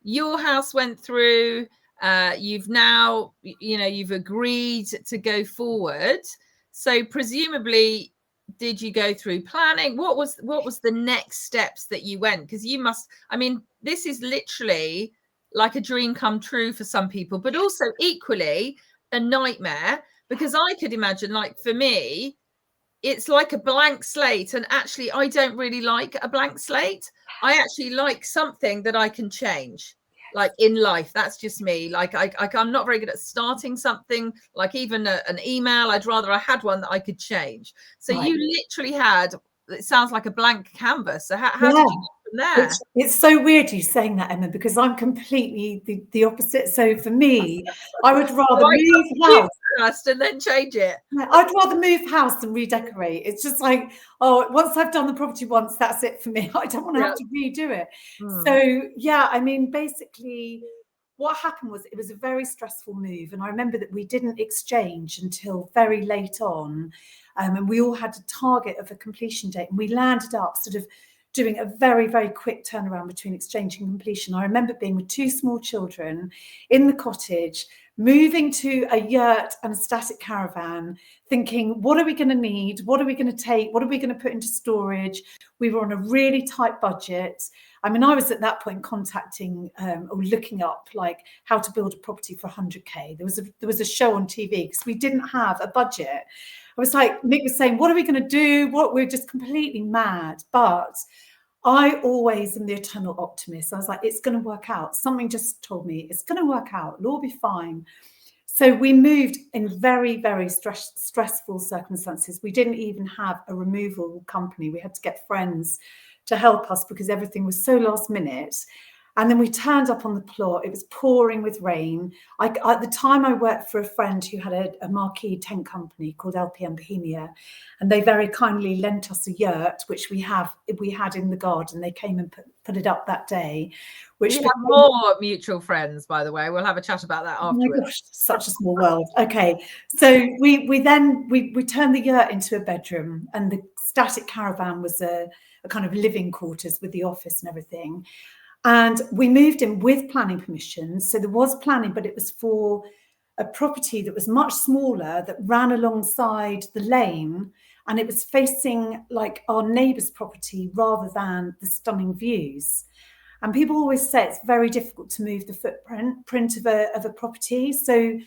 your house went through. You've now, you've agreed to go forward. So presumably, did you go through planning? What was the next steps that you went? Because you must, I mean, this is literally like a dream come true for some people, but also equally a nightmare, because I could imagine, like for me, it's like a blank slate. And actually, I don't really like a blank slate. I actually like something that I can change, like in life. That's just me. Like I'm not very good at starting something, like even an email. I'd rather I had one that I could change. So you literally had, it sounds like a blank canvas. So how did you get from there? It's so weird you saying that, Emma, because I'm completely the opposite. So for me, I would rather move house first and then change it. I'd rather move house than redecorate. It's just like, oh, once I've done the property once, that's it for me. I don't want to have to redo it. So yeah, I mean, basically what happened was it was a very stressful move. And I remember that we didn't exchange until very late on. And we all had a target of a completion date, and we landed up sort of doing a very, very quick turnaround between exchange and completion. I remember being with 2 small children in the cottage, moving to a yurt and a static caravan, thinking, what are we going to need? What are we going to take? What are we going to put into storage? We were on a really tight budget. I mean, I was at that point contacting or looking up like how to build a property for 100k. There was a show on TV because we didn't have a budget. I was like, Nick was saying, what are we going to do? We're just completely mad. But I always am the eternal optimist. I was like, it's going to work out. Something just told me it's going to work out. It'll all be fine. So we moved in very, very stressful circumstances. We didn't even have a removal company. We had to get friends to help us because everything was so last minute. And then we turned up on the plot. It was pouring with rain. At the time, I worked for a friend who had a marquee tent company called LPM Bohemia, and they very kindly lent us a yurt, which we had in the garden. They came and put it up that day. Which we have more mutual friends, by the way. We'll have a chat about that afterwards. Oh my gosh, such a small world. Okay, so we turned the yurt into a bedroom, and the static caravan was a kind of living quarters with the office and everything. And we moved in with planning permission. So there was planning, but it was for a property that was much smaller that ran alongside the lane. And it was facing like our neighbour's property rather than the stunning views. And people always say it's very difficult to move the footprint of a property. So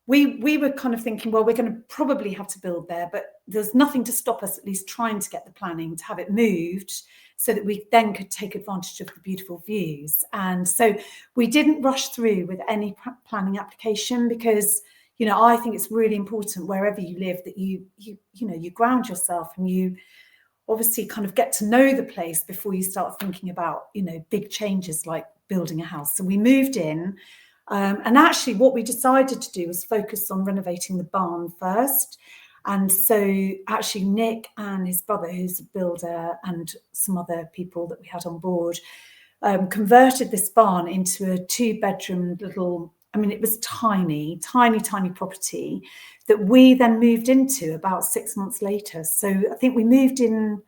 we were kind of thinking, well, we're going to probably have to build there, but there's nothing to stop us at least trying to get the planning to have it moved so that we then could take advantage of the beautiful views. And so we didn't rush through with any planning application because, I think it's really important wherever you live that you ground yourself and you obviously kind of get to know the place before you start thinking about, big changes like building a house. So we moved in. And actually what we decided to do was focus on renovating the barn first. And so actually Nick and his brother, who's a builder, and some other people that we had on board, converted this barn into a 2-bedroom little, it was tiny property that we then moved into about 6 months later. So I think we moved in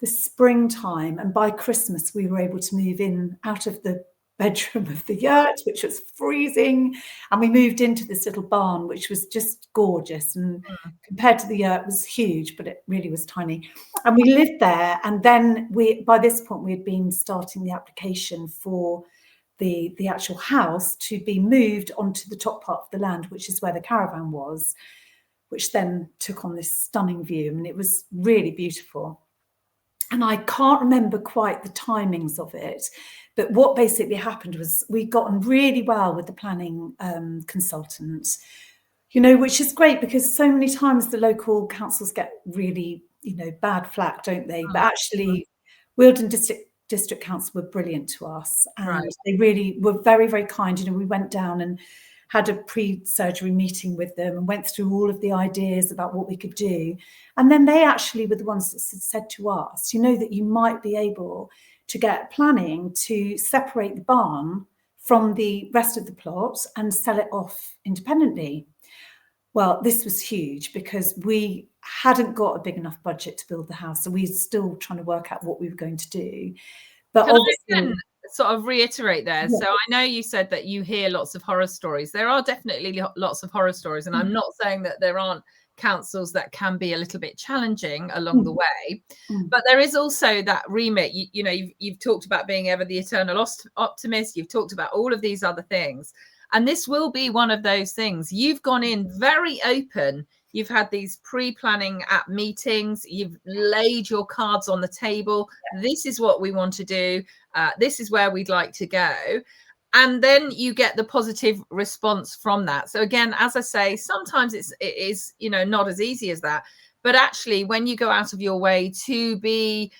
the springtime, and by Christmas we were able to move in out of the bedroom of the yurt, which was freezing, and we moved into this little barn, which was just gorgeous, and compared to the yurt was huge, but it really was tiny. And we lived there, and then by this point we had been starting the application for the actual house to be moved onto the top part of the land, which is where the caravan was, which then took on this stunning view, and it was really beautiful. And I can't remember quite the timings of it, but what basically happened was we got on really well with the planning consultant, which is great because so many times the local councils get really, bad flack, don't they? But actually, Wealdon District Council were brilliant to us, and they really were very, very kind. We went down and had a pre-surgery meeting with them and went through all of the ideas about what we could do. And then they actually were the ones that said to us, that you might be able to get planning to separate the barn from the rest of the plot and sell it off independently. Well, this was huge because we hadn't got a big enough budget to build the house. So we were still trying to work out what we were going to do. But sort of reiterate there. So I know you said that you hear lots of horror stories. There are definitely lots of horror stories, and I'm not saying that there aren't councils that can be a little bit challenging along the way, but there is also that remit. You know, you've talked about being ever the eternal optimist. You've talked about all of these other things, and this will be one of those things. You've gone in very open. You've had these pre-planning at meetings. You've laid your cards on the table. This is what we want to do. This is where we'd like to go. And then you get the positive response from that. So again, as I say, sometimes it is, you know, not as easy as that. But actually, when you go out of your way to be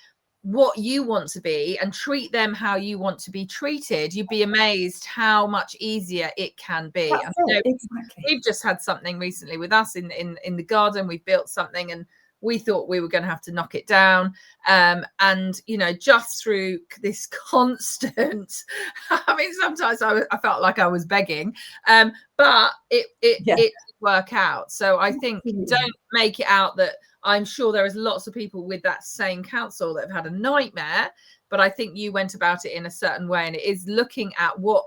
what you want to be and treat them how you want to be treated, you'd be amazed how much easier it can be. That's you know, exactly. We've just had something recently with us in the garden. We've built something and we thought we were going to have to knock it down. And, you know, just through this constant, I mean, sometimes I felt like I was begging, but it did work out. So I think don't make it out that I'm sure there is lots of people with that same council that have had a nightmare, but I think you went about it in a certain way, and it is looking at what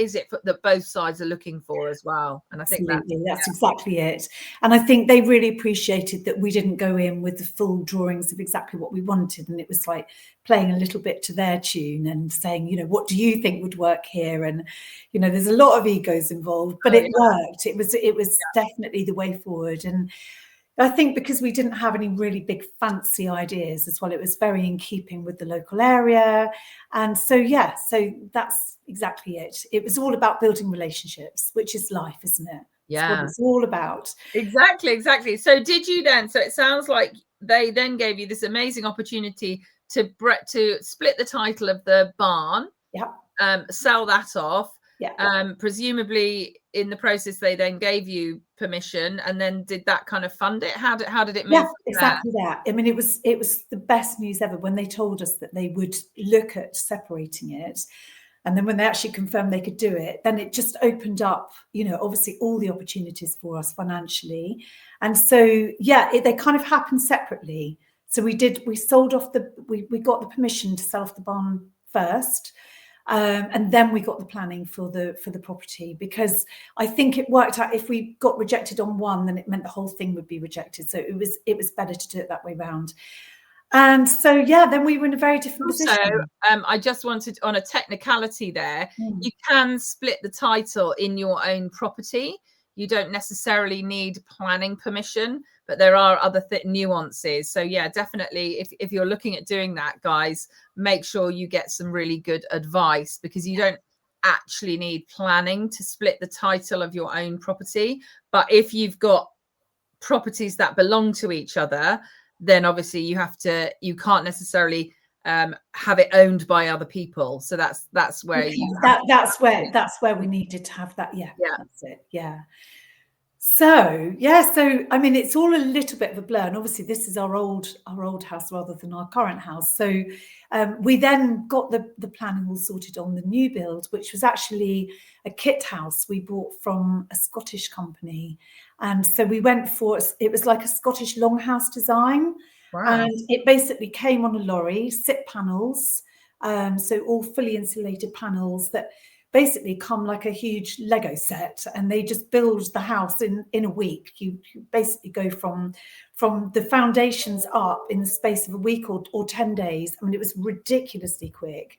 is it that both sides are looking for as well. And I think that's exactly it. And I think they really appreciated that we didn't go in with the full drawings of exactly what we wanted, and it was like playing a little bit to their tune and saying, you know, what do you think would work here? And, you know, there's a lot of egos involved, but it worked. It was definitely the way forward. And I think because we didn't have any really big fancy ideas as well, it was very in keeping with the local area. And so, yeah, so that's exactly it. It was all about building relationships, which is life, isn't it? Yeah. It's what it's all about. Exactly. So did you then, so it sounds like they then gave you this amazing opportunity to split the title of the barn, sell that off. Presumably in the process they then gave you permission, and then did that kind of fund it? How did it move? Exactly that. I mean, it was the best news ever when they told us that they would look at separating it. And then when they actually confirmed they could do it, then it just opened up, you know, obviously all the opportunities for us financially. And so, yeah, they kind of happened separately. So we sold off we got the permission to sell off the barn first. And then we got the planning for the property, because I think it worked out, if we got rejected on one, then it meant the whole thing would be rejected. So it was better to do it that way round. And so, yeah, then we were in a very different position. So I just wanted, on a technicality there, you can split the title in your own property. You don't necessarily need planning permission, but there are other nuances. So yeah, definitely, if you're looking at doing that, guys, make sure you get some really good advice, because you don't actually need planning to split the title of your own property. But if you've got properties that belong to each other, then obviously you can't necessarily have it owned by other people. So that's where that's where we needed to have that. That's it. So I mean, it's all a little bit of a blur, and obviously this is our old house rather than our current house. So we then got the planning all sorted on the new build, which was actually a kit house we bought from a Scottish company. And so we went for it was like a Scottish longhouse design. Wow. And it basically came on a lorry, SIP panels, so all fully insulated panels that basically come like a huge Lego set, and they just build the house in a week. You basically go from the foundations up in the space of a week or 10 days. I mean, it was ridiculously quick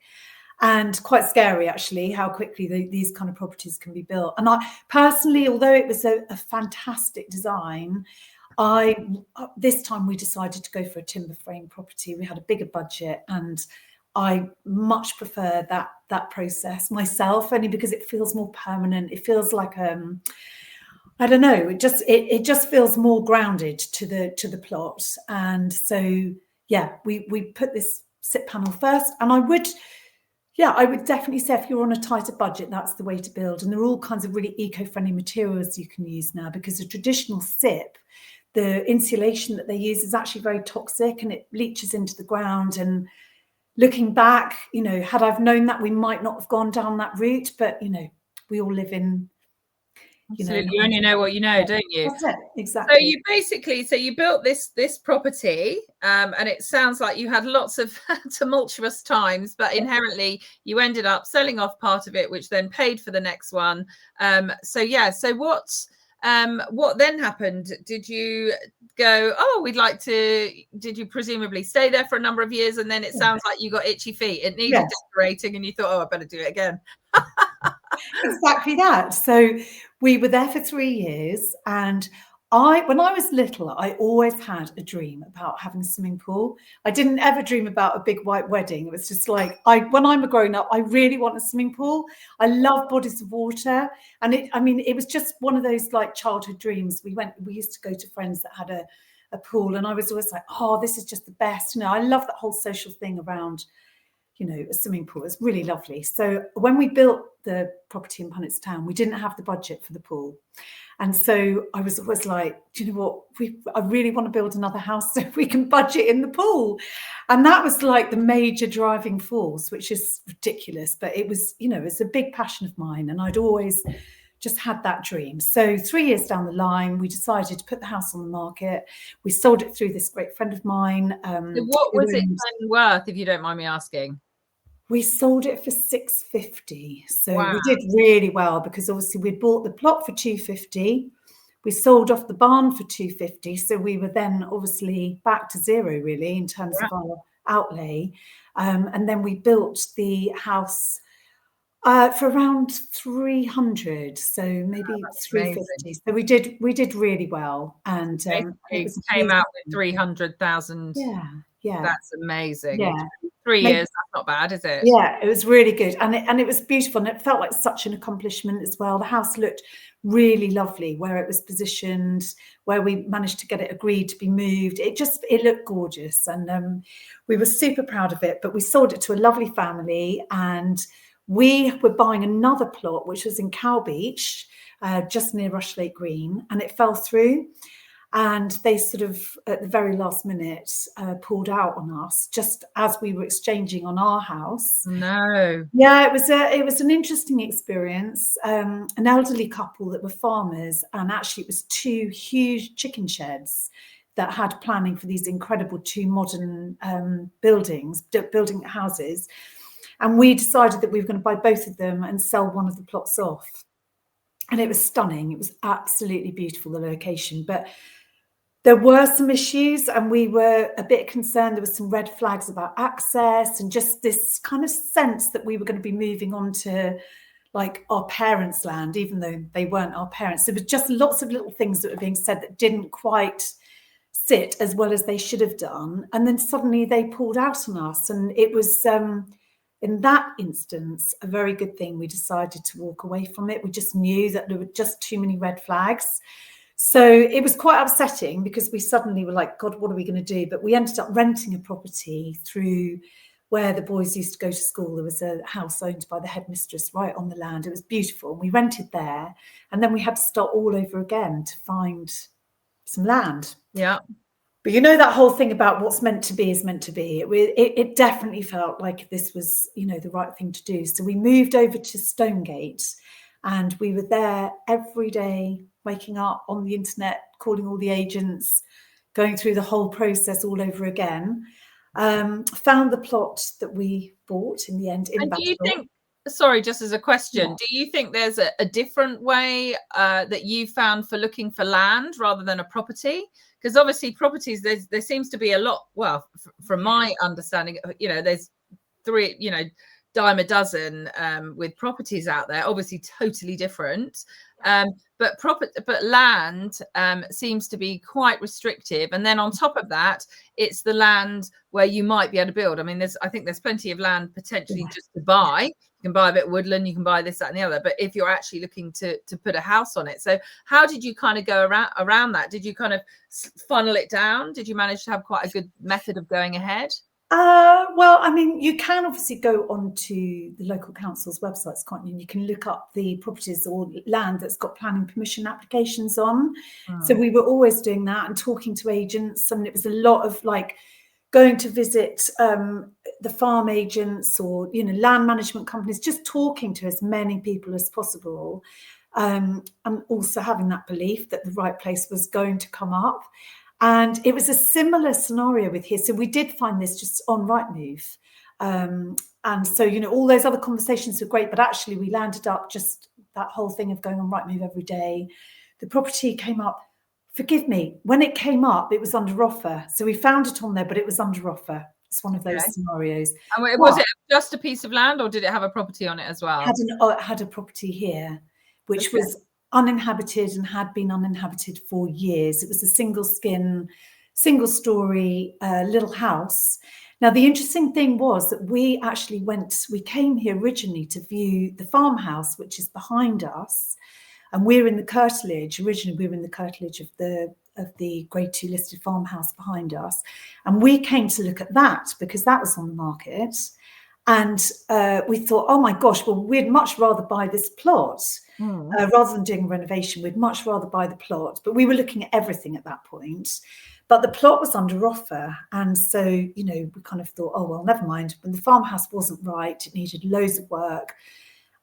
and quite scary, actually, how quickly these kind of properties can be built. And I personally, although it was a fantastic design, this time we decided to go for a timber frame property. We had a bigger budget, and I much prefer that process myself, only because it feels more permanent. It feels like I don't know. It just feels more grounded to the plot. And so yeah, we put this SIP panel first, and I would definitely say if you're on a tighter budget, that's the way to build. And there are all kinds of really eco-friendly materials you can use now, because the traditional SIP, the insulation that they use is actually very toxic, and it leaches into the ground. And looking back, you know, had I've known that, we might not have gone down that route, but, you know, we all live in Absolutely. You only know what you know, don't you? That's it, So exactly. you basically, you built this property, and it sounds like you had lots of tumultuous times, but inherently you ended up selling off part of it, which then paid for the next one. So what then happened? Did you go, oh, did you presumably stay there for a number of years, and then it sounds like you got itchy feet, it needed decorating, and you thought, oh, I better do it again? Exactly that. So we were there for 3 years, and when I was little, I always had a dream about having a swimming pool. I didn't ever dream about a big white wedding. It was just like, when I'm a grown up, I really want a swimming pool. I love bodies of water. And it was just one of those like childhood dreams. We used to go to friends that had a pool, and I was always like, oh, this is just the best. I love that whole social thing around, a swimming pool. It's really lovely. So when we built the property in Punnetstown, we didn't have the budget for the pool. And so I was always like, do you know what? I really want to build another house so we can budget in the pool. And that was like the major driving force, which is ridiculous. But it was, it's a big passion of mine. And I'd always just had that dream. So 3 years down the line, we decided to put the house on the market. We sold it through this great friend of mine. So what was it worth, if you don't mind me asking? We sold it for 650. So we did really well, because obviously we bought the plot for 250. We sold off the barn for 250. So we were then obviously back to zero, really, in terms of our outlay. And then we built the house for around 300, so maybe 350. So we did really well, and it came out with 300,000. Yeah, that's amazing. Yeah, 3 years, that's not bad, is it? Yeah, it was really good, and it was beautiful, and it felt like such an accomplishment as well. The house looked really lovely where it was positioned, where we managed to get it agreed to be moved. It looked gorgeous, and we were super proud of it. But we sold it to a lovely family, and we were buying another plot, which was in Cow Beach, just near Rushlake Green, and it fell through. And they sort of, at the very last minute, pulled out on us just as we were exchanging on our house. No. Yeah, it was an interesting experience. An elderly couple that were farmers, and actually it was 2 huge chicken sheds that had planning for these incredible 2 modern building houses. And we decided that we were going to buy both of them and sell one of the plots off. And it was stunning. It was absolutely beautiful, the location. But there were some issues, and we were a bit concerned. There were some red flags about access, and just this kind of sense that we were going to be moving on to like our parents' land, even though they weren't our parents. There was just lots of little things that were being said that didn't quite sit as well as they should have done. And then suddenly they pulled out on us, and it was in that instance a very good thing. We decided to walk away from it. We just knew that there were just too many red flags. So it was quite upsetting, because we suddenly were like, God, what are we going to do? But we ended up renting a property through where the boys used to go to school. There was a house owned by the headmistress right on the land. It was beautiful. And we rented there, and then we had to start all over again to find some land. Yeah. But that whole thing about what's meant to be is meant to be. It definitely felt like this was, the right thing to do. So we moved over to Stonegate, and we were there every day, waking up on the internet, calling all the agents, going through the whole process all over again. Found the plot that we bought in the end in Battle. Do you think, sorry, just as a question, do you think there's a different way that you found for looking for land rather than a property? Because obviously properties, there seems to be a lot, well, from my understanding, there's 3, dime a dozen with properties out there, obviously totally different. But land seems to be quite restrictive. And then on top of that, it's the land where you might be able to build. I mean, I think there's plenty of land potentially just to buy. You can buy a bit of woodland, you can buy this, that, and the other. But if you're actually looking to put a house on it, so how did you kind of go around that? Did you kind of funnel it down? Did you manage to have quite a good method of going ahead? Well, I mean, you can obviously go onto the local council's websites, can't you? And you can look up the properties or land that's got planning permission applications on. So we were always doing that and talking to agents, and it was a lot of like going to visit the farm agents or land management companies, just talking to as many people as possible. and also having that belief that the right place was going to come up. And it was a similar scenario with here. So we did find this just on Rightmove. And so, you know, all those other conversations were great, but actually we landed up just that whole thing of going on Rightmove every day. The property came up, forgive me, when it came up, it was under offer. So we found it on there, but it was under offer. It's one of those scenarios. And was it just a piece of land, or did it have a property on it as well? Had a property here, which was uninhabited and had been uninhabited for years. It was a single story little house. Now, the interesting thing was that we came here originally to view the farmhouse, which is behind us. And we're in the curtilage. Originally, we were in the curtilage of the Grade 2 listed farmhouse behind us. And we came to look at that because that was on the market. And we thought, oh my gosh, well, we'd much rather buy this plot rather than doing a renovation. We'd much rather buy the plot. But we were looking at everything at that point. But the plot was under offer. And so, you know, we kind of thought, oh, well, never mind. When the farmhouse wasn't right, it needed loads of work.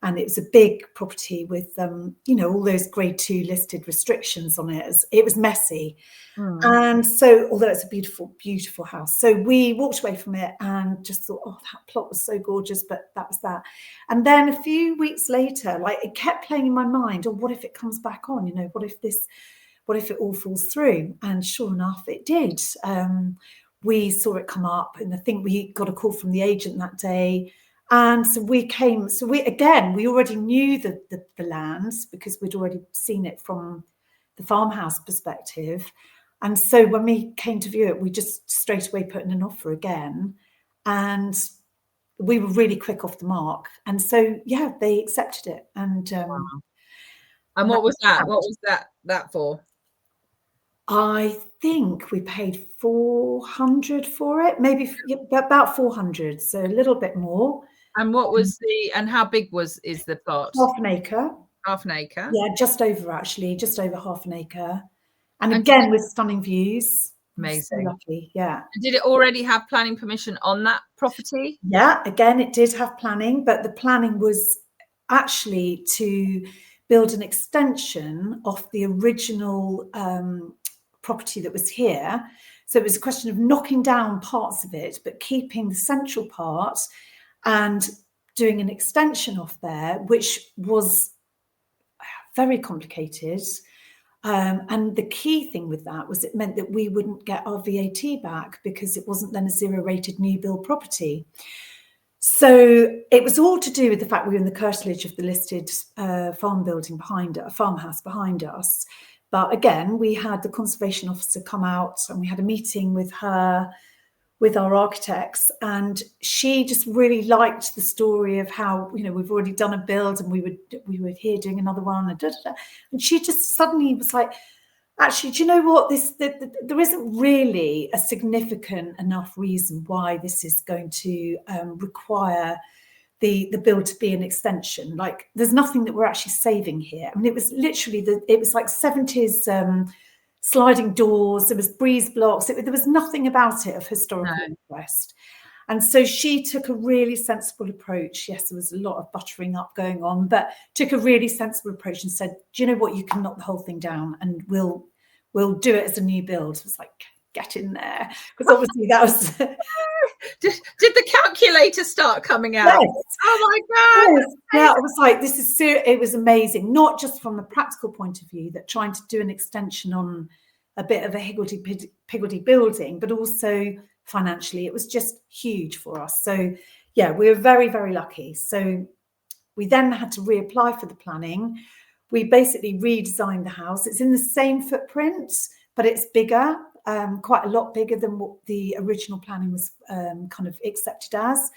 And it was a big property with, you know, all those Grade 2 listed restrictions on it. It was messy. And so, although it's a beautiful, beautiful house. So we walked away from it and just thought, oh, that plot was so gorgeous, but that was that. And then a few weeks later, like it kept playing in my mind, oh, what if it comes back on? You know, what if it all falls through? And sure enough, it did. We saw it come up, and I think we got a call from the agent that day. And so we already knew the lands because we'd already seen it from the farmhouse perspective. And so when we came to view it, we just straight away put in an offer again. And we were really quick off the mark. And so, yeah, they accepted it. And what was that? What was that for? I think we paid 400 for it, maybe about 400, so a little bit more. And what was and how big is the plot? Half an acre. Half an acre? Yeah, just over half an acre. And again, with stunning views. Amazing. So lucky, yeah. Did it already have planning permission on that property? Yeah, again, it did have planning, but the planning was actually to build an extension of the original property that was here. So it was a question of knocking down parts of it, but keeping the central part and doing an extension off there, which was very complicated. And the key thing with that was it meant that we wouldn't get our VAT back because it wasn't then a zero rated new build property. So it was all to do with the fact we were in the curtilage of the listed farmhouse behind us. But again, we had the conservation officer come out and we had a meeting with her, with our architects, and she just really liked the story of how, you know, we've already done a build and we were here doing another one, and she just suddenly was like, actually, do you know what, there isn't really a significant enough reason why this is going to require the build to be an extension. Like, there's nothing that we're actually saving here. I mean, it was literally it was like 70s sliding doors, there was breeze blocks, there was nothing about it of historical interest. And so she took a really sensible approach. Yes, there was a lot of buttering up going on, but took a really sensible approach and said, do you know what, you can knock the whole thing down and we'll do it as a new build. It was like, get in there, because obviously that was did the calculator start coming out? Yes. Oh my god. Yes. Yeah, it was like, this is it was amazing, not just from the practical point of view, that trying to do an extension on a bit of a higgledy-piggledy building, but also financially it was just huge for us. So yeah, we were very, very lucky. So we then had to reapply for the planning. We basically redesigned the house. It's in the same footprint, but it's bigger, quite a lot bigger than what the original planning was kind of accepted as.